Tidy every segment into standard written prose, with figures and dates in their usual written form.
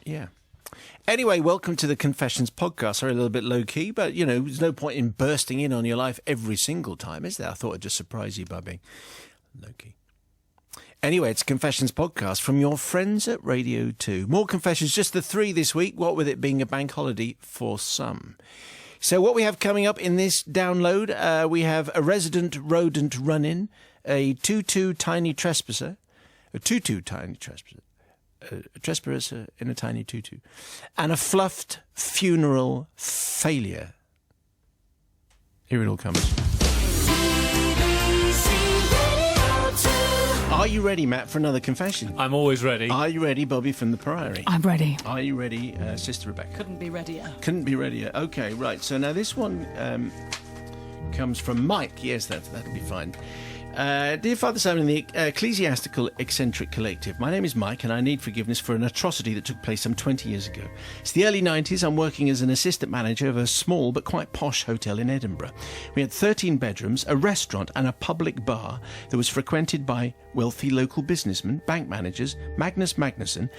Yeah. Anyway, welcome to the Confessions podcast. Sorry, a little bit low-key, but, there's no point in bursting in on your life every single time, is there? I thought I'd just surprise you by being low-key. Anyway, it's Confessions podcast from your friends at Radio 2. More confessions, just the 3 this week, what with it being a bank holiday for some. So what we have coming up in this download, we have a resident rodent run-in, a tutu tiny trespasser, a trespasser in a tiny tutu, and a fluffed funeral failure. Here it all comes. Are you ready, Matt, for another confession? I'm always ready. Are you ready, Bobby from the Priory? I'm ready. Are you ready, Sister Rebecca? Couldn't be readier. Couldn't be readier. Okay, right. So now this one comes from Mike. Yes, that'll be fine. Dear Father Simon and the Ecclesiastical Eccentric Collective, my name is Mike and I need forgiveness for an atrocity that took place some 20 years ago. It's the early 90s. I'm working as an assistant manager of a small but quite posh hotel in Edinburgh. We had 13 bedrooms, a restaurant and a public bar that was frequented by wealthy local businessmen, bank managers, Magnus Magnusson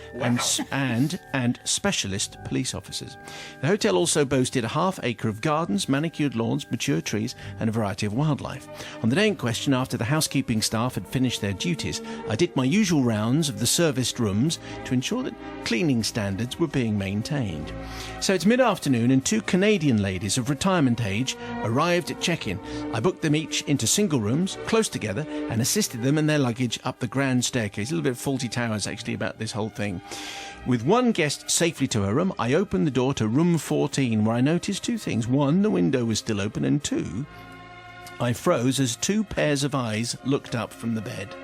and specialist police officers. The hotel also boasted a half-acre of gardens, manicured lawns, mature trees and a variety of wildlife. On the day in question, after the housekeeping staff had finished their duties, I did my usual rounds of the serviced rooms to ensure that cleaning standards were being maintained. So it's mid-afternoon and 2 Canadian ladies of retirement age arrived at check-in. I booked them each into single rooms, close together, and assisted them and their luggage up the grand staircase. A little bit faulty towers, actually, about this whole thing. With one guest safely to her room, I opened the door to room 14, where I noticed 2 things. 1, the window was still open, and 2, I froze as 2 pairs of eyes looked up from the bed.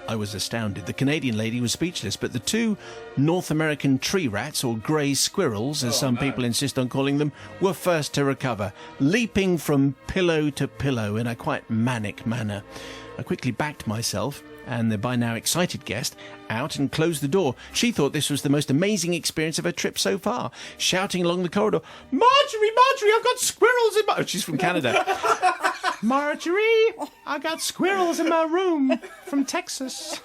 I was astounded. The Canadian lady was speechless, but the 2 North American tree rats, or grey squirrels, as some people insist on calling them, were first to recover, leaping from pillow to pillow in a quite manic manner. I quickly backed myself and the by now excited guest out and closed the door. She thought this was the most amazing experience of her trip so far, shouting along the corridor, Marjorie, I've got squirrels in my... Oh, she's from Canada. Marjorie, I got squirrels in my room from Texas.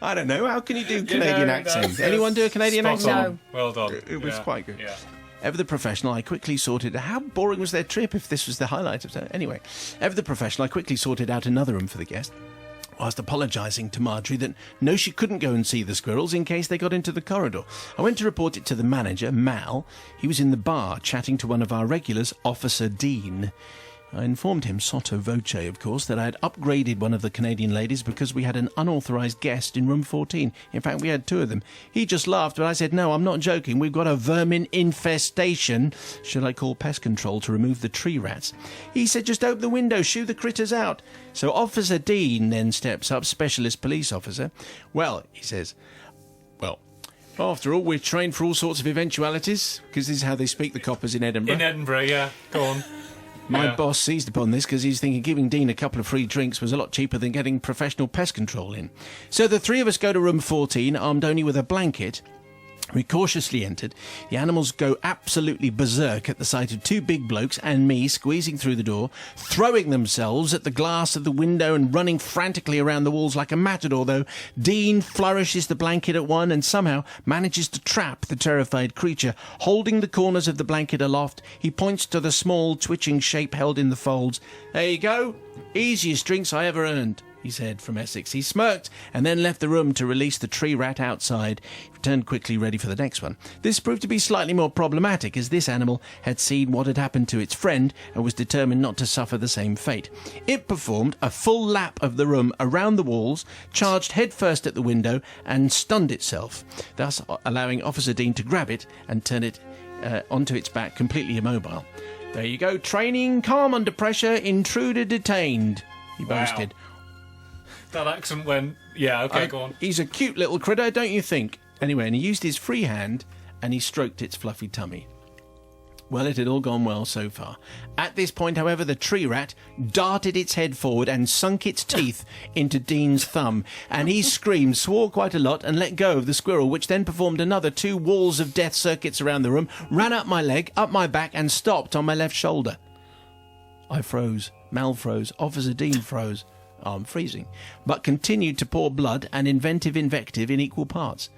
I don't know. How can you do Canadian accents? Anyone do a Canadian accent? No. Well done. It was quite good. Yeah. Ever the professional, I quickly sorted... How boring was their trip if this was the highlight of it? Anyway, ever the professional, I quickly sorted out another room for the guest, whilst apologising to Marjorie that no, she couldn't go and see the squirrels in case they got into the corridor. I went to report it to the manager, Mal. He was in the bar chatting to one of our regulars, Officer Dean. I informed him, sotto voce, of course, that I had upgraded one of the Canadian ladies because we had an unauthorised guest in room 14. In fact, we had 2 of them. He just laughed, but I said, no, I'm not joking. We've got a vermin infestation. Should I call pest control to remove the tree rats? He said, just open the window, shoo the critters out. So Officer Dean then steps up, specialist police officer. Well, he says, after all, we're trained for all sorts of eventualities, because this is how they speak, the coppers in Edinburgh. In Edinburgh, yeah. Go on. My boss seized upon this because he's thinking giving Dean a couple of free drinks was a lot cheaper than getting professional pest control in. So the 3 of us go to room 14, armed only with a blanket. We cautiously entered. The animals go absolutely berserk at the sight of 2 big blokes and me squeezing through the door, throwing themselves at the glass of the window and running frantically around the walls like a matador, though Dean flourishes the blanket at one and somehow manages to trap the terrified creature. Holding the corners of the blanket aloft, he points to the small twitching shape held in the folds. There you go. Easiest drinks I ever earned, he said from Essex. He smirked and then left the room to release the tree rat outside. He returned quickly, ready for the next one. This proved to be slightly more problematic, as this animal had seen what had happened to its friend and was determined not to suffer the same fate. It performed a full lap of the room around the walls, charged headfirst at the window and stunned itself, thus allowing Officer Dean to grab it and turn it onto its back, completely immobile. There you go. Training, calm under pressure, intruder detained, he boasted. That accent went... Yeah, okay, go on. He's a cute little critter, don't you think? Anyway, and he used his free hand and he stroked its fluffy tummy. Well, it had all gone well so far. At this point, however, the tree rat darted its head forward and sunk its teeth into Dean's thumb, and he screamed, swore quite a lot, and let go of the squirrel, which then performed another 2 walls of death circuits around the room, ran up my leg, up my back, and stopped on my left shoulder. I froze. Mal froze. Officer Dean froze. I'm freezing, but continued to pour blood and inventive invective in equal parts.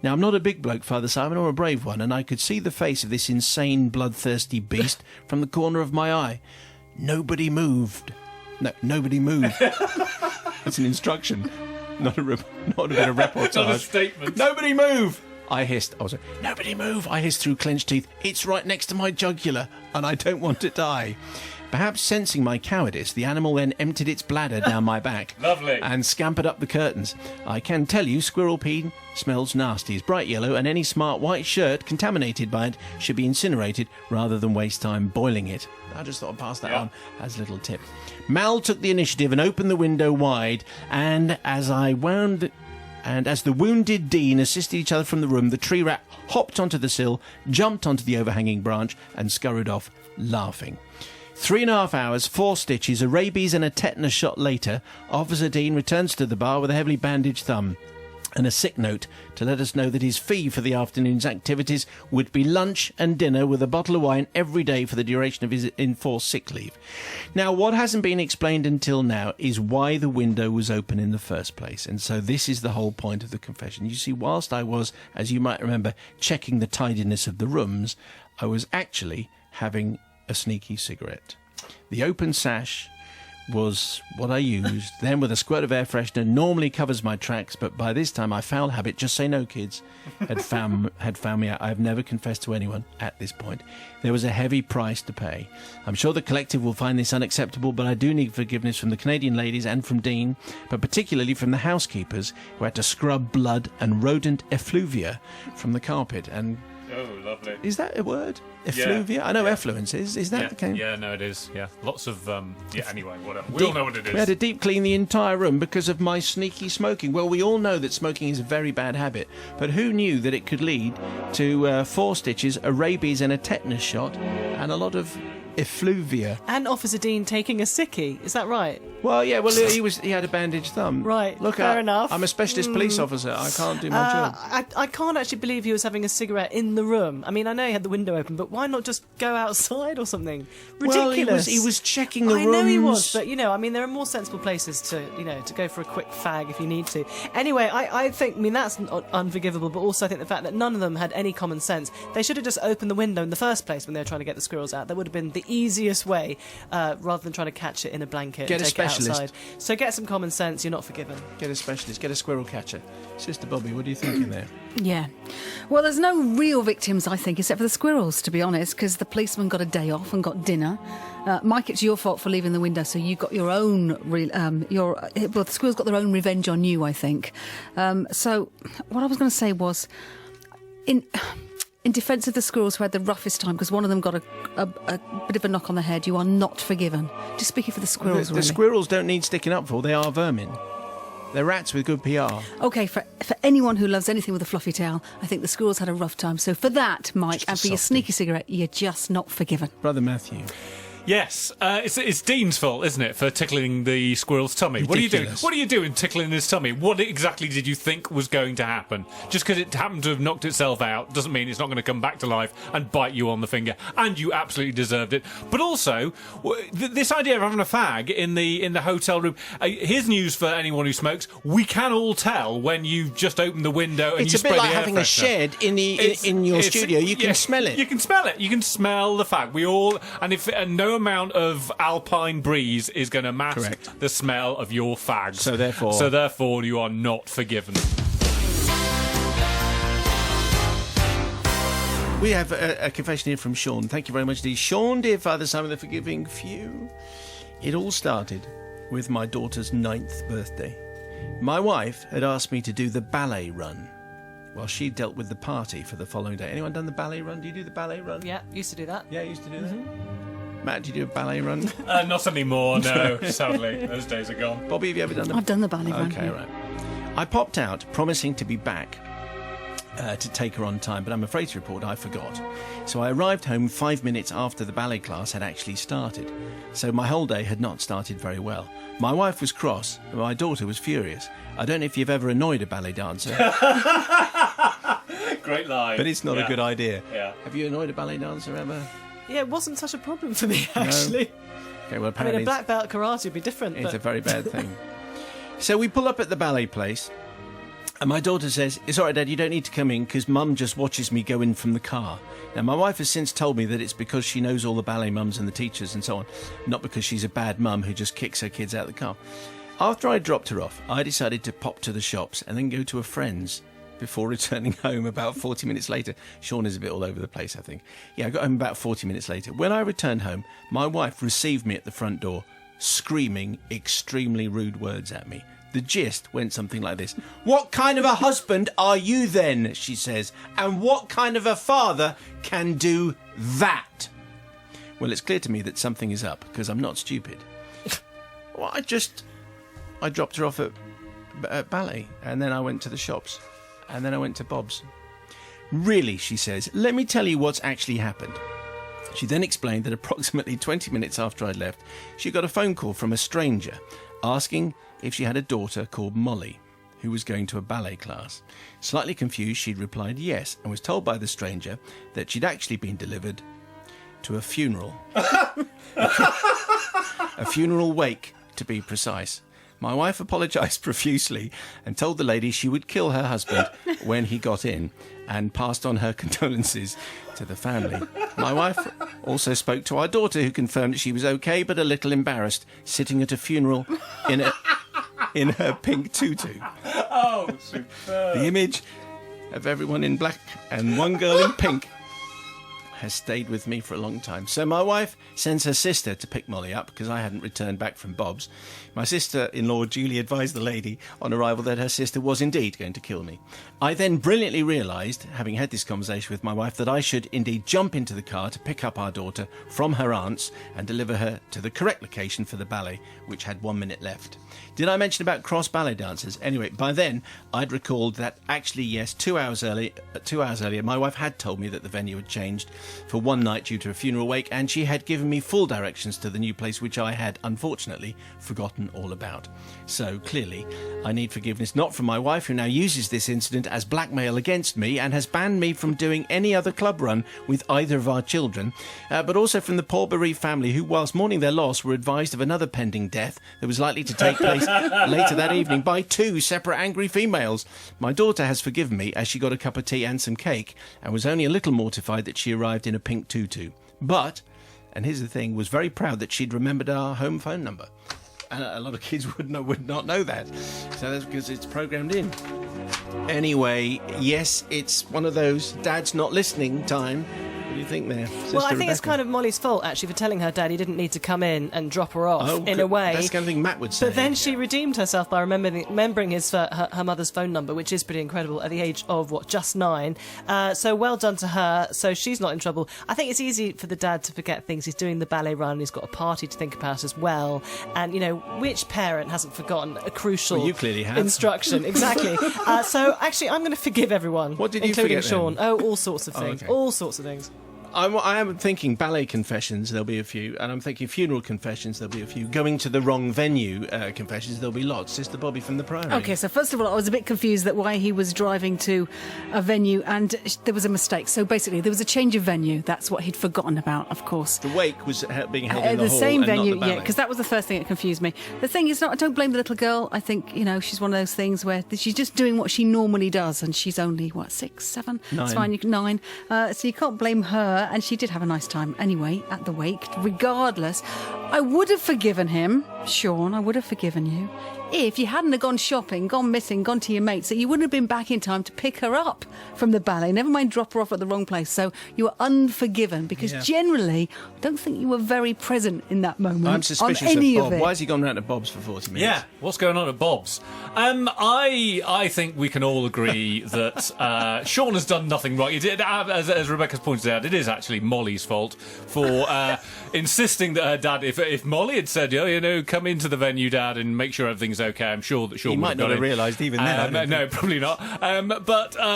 Now, I'm not a big bloke, Father Simon, or a brave one, and I could see the face of this insane, bloodthirsty beast from the corner of my eye. Nobody moved. No, nobody moved. That's an instruction, not a bit of reportage. Not a statement. Nobody move! I hissed. I was like, nobody move! I hissed through clenched teeth. It's right next to my jugular, and I don't want to die. Perhaps sensing my cowardice, the animal then emptied its bladder down my back. Lovely. And scampered up the curtains. I can tell you, squirrel pee smells nasty. It's bright yellow, and any smart white shirt contaminated by it should be incinerated rather than waste time boiling it. I just thought I'd pass that on as a little tip. Mal took the initiative and opened the window wide, and as the wounded Dean assisted each other from the room, the tree rat hopped onto the sill, jumped onto the overhanging branch, and scurried off, laughing. 3.5 hours, 4 stitches, a rabies and a tetanus shot later, Officer Dean returns to the bar with a heavily bandaged thumb and a sick note to let us know that his fee for the afternoon's activities would be lunch and dinner with a bottle of wine every day for the duration of his enforced sick leave. Now, what hasn't been explained until now is why the window was open in the first place, and so this is the whole point of the confession. You see, whilst I was, as you might remember, checking the tidiness of the rooms, I was actually having a sneaky cigarette. The open sash was what I used, then with a squirt of air freshener normally covers my tracks, but by this time my foul habit, just say no kids, had found me out. I have never confessed to anyone at this point. There was a heavy price to pay. I'm sure the collective will find this unacceptable, but I do need forgiveness from the Canadian ladies and from Dean, but particularly from the housekeepers who had to scrub blood and rodent effluvia from the carpet. And oh, lovely. Is that a word? Effluvia? I know effluence is. Is that the kind? Yeah, no, it is. Yeah, lots of. Anyway, whatever. We all know what it is. We had to deep clean the entire room because of my sneaky smoking. Well, we all know that smoking is a very bad habit, but who knew that it could lead to 4 stitches, a rabies and a tetanus shot, and a lot of effluvia. And Officer Dean taking a sickie, is that right? Well, yeah, he had a bandaged thumb. Right, Look, fair enough. I'm a specialist police officer. I can't do my job. I can't actually believe he was having a cigarette in the room. I mean, I know he had the window open, but why not just go outside or something? Ridiculous. Well, he was checking the rooms. I know he was, but, I mean, there are more sensible places to go for a quick fag if you need to. Anyway, I think, that's unforgivable, but also I think the fact that none of them had any common sense. They should have just opened the window in the first place when they were trying to get the squirrels out. That would have been the easiest way, rather than trying to catch it in a blanket and take it outside. So get some common sense, you're not forgiven. Get a specialist, get a squirrel catcher. Sister Bobby, what are you thinking there? Yeah. Well, there's no real victims, I think, except for the squirrels, to be honest, because the policeman got a day off and got dinner. Mike, it's your fault for leaving the window, so you got your own... the squirrels got their own revenge on you, I think. So what I was going to say was... In defence of the squirrels who had the roughest time, because one of them got a bit of a knock on the head, you are not forgiven. Just speaking for the squirrels, The squirrels don't need sticking up for. They are vermin. They're rats with good PR. OK, for anyone who loves anything with a fluffy tail, I think the squirrels had a rough time. So for that, Mike, and for your sneaky cigarette, you're just not forgiven. Brother Matthew. Yes, it's Dean's fault, isn't it, for tickling the squirrel's tummy? Ridiculous. What are you doing tickling his tummy? What exactly did you think was going to happen? Just because it happened to have knocked itself out doesn't mean it's not going to come back to life and bite you on the finger, and you absolutely deserved it. But also, this idea of having a fag in the hotel room, here's news for anyone who smokes. We can all tell when you've just opened the window and it's you spray the air It's a bit like having freshener. a shed in your studio. You can smell it. You can smell it. You can smell the fag. And no amount of alpine breeze is going to mask the smell of your fags. So therefore, you are not forgiven. We have a confession here from Sean. Thank you very much indeed. Sean, dear Father Simon, the forgiving few. It all started with my daughter's 9th birthday. My wife had asked me to do the ballet run while she dealt with the party for the following day. Anyone done the ballet run? Do you do the ballet run? Yeah, used to do that. Yeah, I used to do that. Matt, do you do a ballet run? Not anymore, no, sadly. Those days are gone. Bobby, have you ever done I've done the ballet run. Okay, right. I popped out, promising to be back to take her on time, but I'm afraid to report I forgot. So I arrived home 5 minutes after the ballet class had actually started. So my whole day had not started very well. My wife was cross, and my daughter was furious. I don't know if you've ever annoyed a ballet dancer. Great line. But it's not a good idea. Yeah. Have you annoyed a ballet dancer ever? Yeah, it wasn't such a problem for me, actually. No? Okay, well, I apparently mean, a black belt karate would be different. It's a very bad thing. So we pull up at the ballet place, And my daughter says, "It's all right, Dad, you don't need to come in because Mum just watches me go in from the car." Now, my wife has since told me that it's because she knows all the ballet mums and the teachers and so on, not because she's a bad mum who just kicks her kids out of the car. After I dropped her off, I decided to pop to the shops and then go to a friend's before returning home about 40 minutes later. Sean is a bit all over the place, I think. Yeah, I got home about 40 minutes later. When I returned home, my wife received me at the front door, screaming extremely rude words at me. The gist went something like this. "What kind of a husband are you then?" she says. "And what kind of a father can do that?" Well, it's clear to me that something is up, because I'm not stupid. Well, I dropped her off at ballet, and then I went to the shops, and then I went to Bob's. "Really," she says, "let me tell you what's actually happened." She then explained that approximately 20 minutes after I'd left, she got a phone call from a stranger asking if she had a daughter called Molly, who was going to a ballet class. Slightly confused, she'd replied yes, and was told by the stranger that she'd actually been delivered to a funeral. A funeral wake, to be precise. My wife apologised profusely and told the lady she would kill her husband when he got in, and passed on her condolences to the family. My wife also spoke to our daughter, who confirmed that she was okay but a little embarrassed, sitting at a funeral in her pink tutu. Oh, superb. The image of everyone in black and one girl in pink has stayed with me for a long time. So my wife sends her sister to pick Molly up because I hadn't returned back from Bob's. My sister-in-law duly advised the lady on arrival that her sister was indeed going to kill me. I then brilliantly realised, having had this conversation with my wife, that I should indeed jump into the car to pick up our daughter from her aunt's and deliver her to the correct location for the ballet, which had 1 minute left. Did I mention about cross ballet dancers? Anyway, by then I'd recalled that actually, yes, 2 hours earlier, my wife had told me that the venue had changed for one night due to a funeral wake, and she had given me full directions to the new place, which I had unfortunately forgotten all about. So clearly I need forgiveness, not from my wife, who now uses this incident as blackmail against me and has banned me from doing any other club run with either of our children, but also from the poor bereaved family, who, whilst mourning their loss, were advised of another pending death that was likely to take place later that evening by 2 separate angry females. My daughter has forgiven me, as she got a cup of tea and some cake, and was only a little mortified that she arrived in a pink tutu. But, and here's the thing, was very proud that she'd remembered our home phone number. And a lot of kids would not know that. So that's because it's programmed in. Anyway, yes, it's one of those dad's not listening time. What do you think there, Sister Well, I think it's Rebecca? kind of Molly's fault, actually, for telling her dad he didn't need to come in and drop her off, in a way. That's the kind of thing Matt would say. But then she redeemed herself by remembering her mother's phone number, which is pretty incredible, at the age of, just 9. So well done to her. So she's not in trouble. I think it's easy for the dad to forget things. He's doing the ballet run. He's got a party to think about as well. And, which parent hasn't forgotten a crucial Well, you clearly have. instruction? Exactly. So actually, I'm going to forgive everyone, What did you including forget then? Sean. Oh, all sorts of things. okay. All sorts of things. I am thinking ballet confessions, there'll be a few, and I'm thinking funeral confessions, there'll be a few. Going to the wrong venue confessions, there'll be lots. Sister Bobby from the Priory. Okay, so first of all, I was a bit confused that why he was driving to a venue and there was a mistake. So basically, there was a change of venue. That's what he'd forgotten about, of course. The wake was being held in the The hall same and venue, not the ballet. because that was the first thing that confused me. The thing is, I don't blame the little girl. I think, she's one of those things where she's just doing what she normally does, and she's only, 6, 7? 9. It's fine, 9. So you can't blame her, and she did have a nice time anyway at the wake. Regardless, I would have forgiven him, Sean, I would have forgiven you, if you hadn't have gone shopping, gone missing, gone to your mates, that you wouldn't have been back in time to pick her up from the ballet, never mind drop her off at the wrong place. So you were unforgiven, because generally I don't think you were very present in that moment. I'm suspicious on any of Bob. it. Why has he gone round to Bob's for 40 minutes? Yeah, what's going on at Bob's? I think we can all agree that Sean has done nothing wrong. It did, as Rebecca's pointed out, it is actually Molly's fault for insisting that her dad, if Molly had said, come into the venue, Dad, and make sure everything's okay, I'm sure that Sean He would might have not got have in. realised even then. I don't No, think. probably not.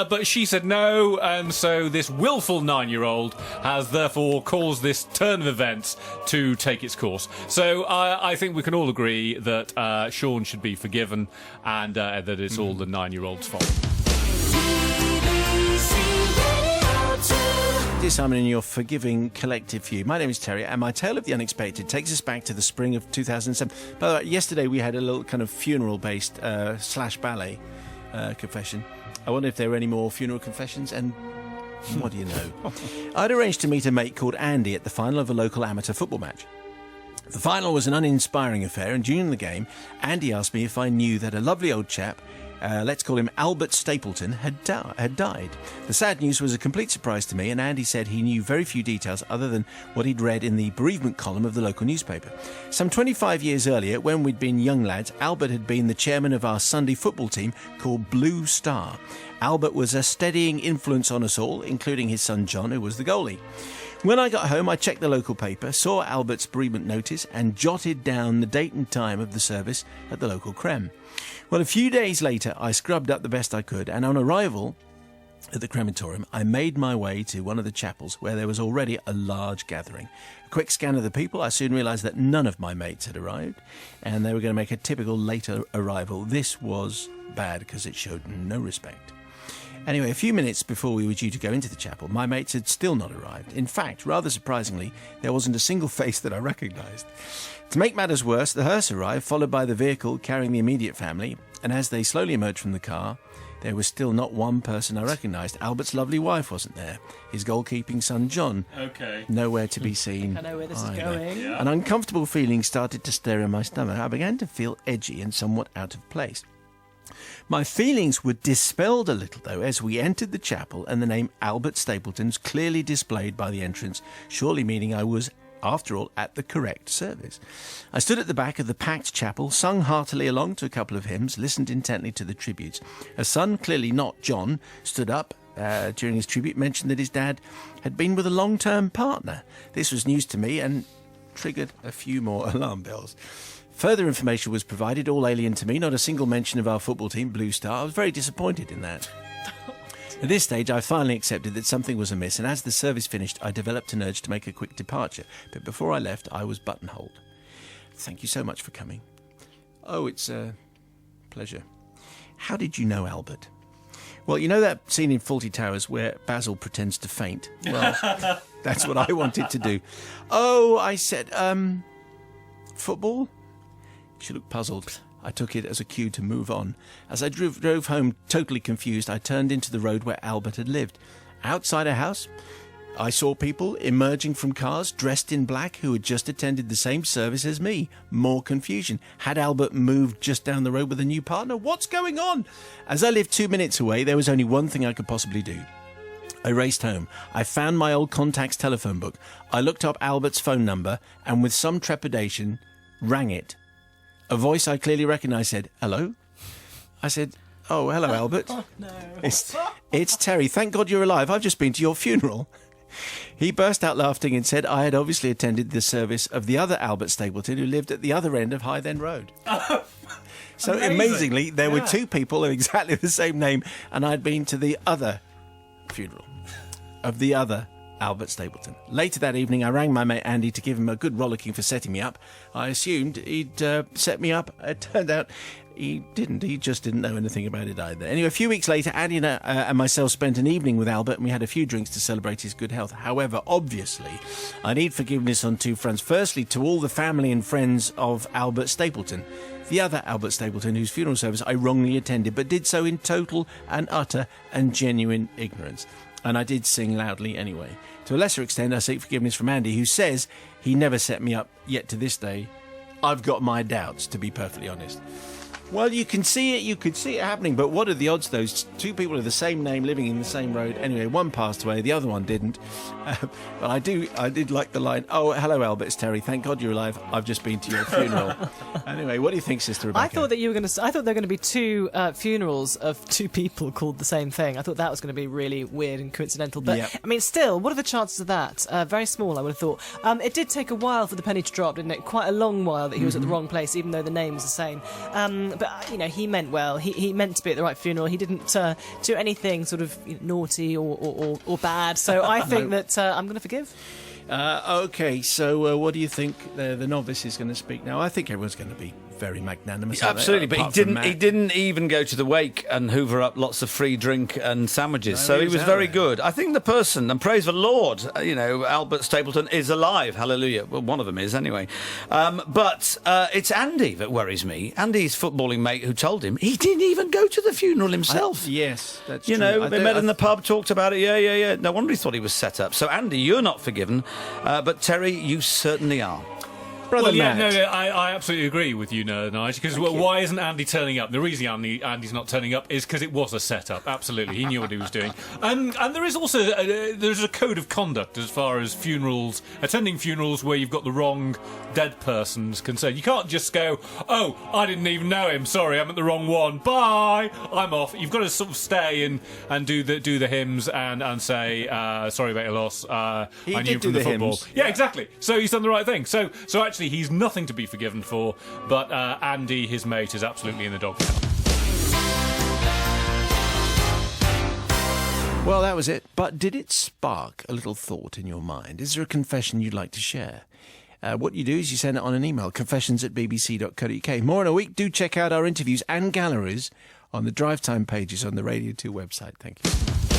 But she said no, and so this willful 9-year-old has therefore caused this turn of events to take its course. So I think we can all agree that Sean should be forgiven, and that it's all the 9-year-old's fault. Dear Simon, in your forgiving collective view, my name is Terry, and my tale of the unexpected takes us back to the spring of 2007. By the way, yesterday we had a little kind of funeral-based /ballet confession. I wonder if there were any more funeral confessions, and what do you know? I'd arranged to meet a mate called Andy at the final of a local amateur football match. The final was an uninspiring affair, and during the game, Andy asked me if I knew that a lovely old chap, let's call him Albert Stapleton, had died. The sad news was a complete surprise to me, and Andy said he knew very few details other than what he'd read in the bereavement column of the local newspaper. Some 25 years earlier, when we'd been young lads, Albert had been the chairman of our Sunday football team called Blue Star. Albert was a steadying influence on us all, including his son John, who was the goalie. When I got home, I checked the local paper, saw Albert's bereavement notice, and jotted down the date and time of the service at the local creme. Well, a few days later, I scrubbed up the best I could, and on arrival at the crematorium, I made my way to one of the chapels where there was already a large gathering. A quick scan of the people, I soon realised that none of my mates had arrived, and they were going to make a typical later arrival. This was bad because it showed no respect. Anyway, a few minutes before we were due to go into the chapel, my mates had still not arrived. In fact, rather surprisingly, there wasn't a single face that I recognised. To make matters worse, the hearse arrived, followed by the vehicle carrying the immediate family, and as they slowly emerged from the car, there was still not one person I recognised. Albert's lovely wife wasn't there. His goalkeeping son, John, nowhere to be seen. I know where this is either. going. Yeah. An uncomfortable feeling started to stir in my stomach. I began to feel edgy and somewhat out of place. My feelings were dispelled a little, though, as we entered the chapel and the name Albert Stapleton's clearly displayed by the entrance, surely meaning I was, after all, at the correct service. I stood at the back of the packed chapel, sung heartily along to a couple of hymns, listened intently to the tributes. A son, clearly not John, stood up during his tribute, mentioned that his dad had been with a long-term partner. This was news to me and triggered a few more alarm bells. Further information was provided, all alien to me, not a single mention of our football team, Blue Star. I was very disappointed in that. At this stage, I finally accepted that something was amiss, and as the service finished, I developed an urge to make a quick departure. But before I left, I was buttonholed. Thank you so much for coming. Oh, it's a pleasure. How did you know Albert? Well, you know that scene in Fawlty Towers where Basil pretends to faint? Well, that's what I wanted to do. Oh, I said, football? She looked puzzled. I took it as a cue to move on. As I drove home totally confused, I turned into the road where Albert had lived. Outside a house, I saw people emerging from cars dressed in black who had just attended the same service as me. More confusion. Had Albert moved just down the road with a new partner? What's going on? As I lived 2 minutes away, there was only one thing I could possibly do. I raced home. I found my old contacts telephone book. I looked up Albert's phone number and with some trepidation rang it. A voice I clearly recognised said, "Hello?" I said, "Oh, hello, Albert." Oh, no. It's Terry. Thank God you're alive. I've just been to your funeral. He burst out laughing and said I had obviously attended the service of the other Albert Stapleton who lived at the other end of Hythe End Road. So amazing. amazingly, there were two people of exactly the same name, and I'd been to the other funeral of the other Albert Stapleton. Later that evening, I rang my mate Andy to give him a good rollicking for setting me up. I assumed he'd set me up. It turned out he didn't. He just didn't know anything about it either. Anyway, a few weeks later, Andy and myself spent an evening with Albert, and we had a few drinks to celebrate his good health. However, obviously, I need forgiveness on two fronts. Firstly, to all the family and friends of Albert Stapleton, the other Albert Stapleton, whose funeral service I wrongly attended, but did so in total and utter and genuine ignorance. And I did sing loudly anyway. To a lesser extent, I seek forgiveness from Andy, who says he never set me up, yet to this day, I've got my doubts, to be perfectly honest. Well, you could see it happening, but what are the odds those two people of the same name living in the same road? Anyway, one passed away, the other one didn't. But I did like the line, "Oh, hello, Albert, it's Terry. Thank God you're alive. I've just been to your funeral." Anyway, what do you think, Sister Rebecca? I thought there were going to be two funerals of two people called the same thing. I thought that was going to be really weird and coincidental. But Yep. I mean, still, what are the chances of that? Very small, I would have thought. It did take a while for the penny to drop, didn't it? Quite a long while that he was at the wrong place, even though the name was the same. But you know, he meant well. He meant to be at the right funeral. He didn't do anything sort of naughty or bad. So I think that I'm going to forgive. Okay, so what do you think the novice is going to speak now? I think everyone's going to be very magnanimous. Absolutely, but he didn't even go to the wake and hoover up lots of free drink and sandwiches. No, so he he was was out very there. good. I think the person, and praise the Lord, Albert Stapleton is alive. Hallelujah. Well, one of them is anyway. But it's Andy that worries me. Andy's footballing mate who told him he didn't even go to the funeral himself. Yes, that's You true. know, they met in the pub, talked about it. Yeah. No wonder he thought he was set up. So, Andy, you're not forgiven. But, Terry, you certainly are. Brother Well, Matt. I absolutely agree with you, Nige, because why isn't Andy turning up? The reason Andy's not turning up is because it was a setup. Absolutely, he knew what he was doing. And there is also there's a code of conduct as far as funerals, attending funerals where you've got the wrong dead person's concerned. You can't just go, oh, I didn't even know him. Sorry, I'm at the wrong one. Bye, I'm off. You've got to sort of stay and do the hymns and say sorry about your loss. He I knew did him do from the football. hymns. Yeah, exactly. So he's done the right thing. So actually, he's nothing to be forgiven for. But Andy, his mate, is absolutely in the doghouse. Well, that was it. But did it spark a little thought in your mind? Is there a confession you'd like to share? What you do is you send it on an email, confessions@bbc.co.uk. More in a week. Do check out our interviews and galleries on the Drive Time pages on the Radio 2 website. Thank you.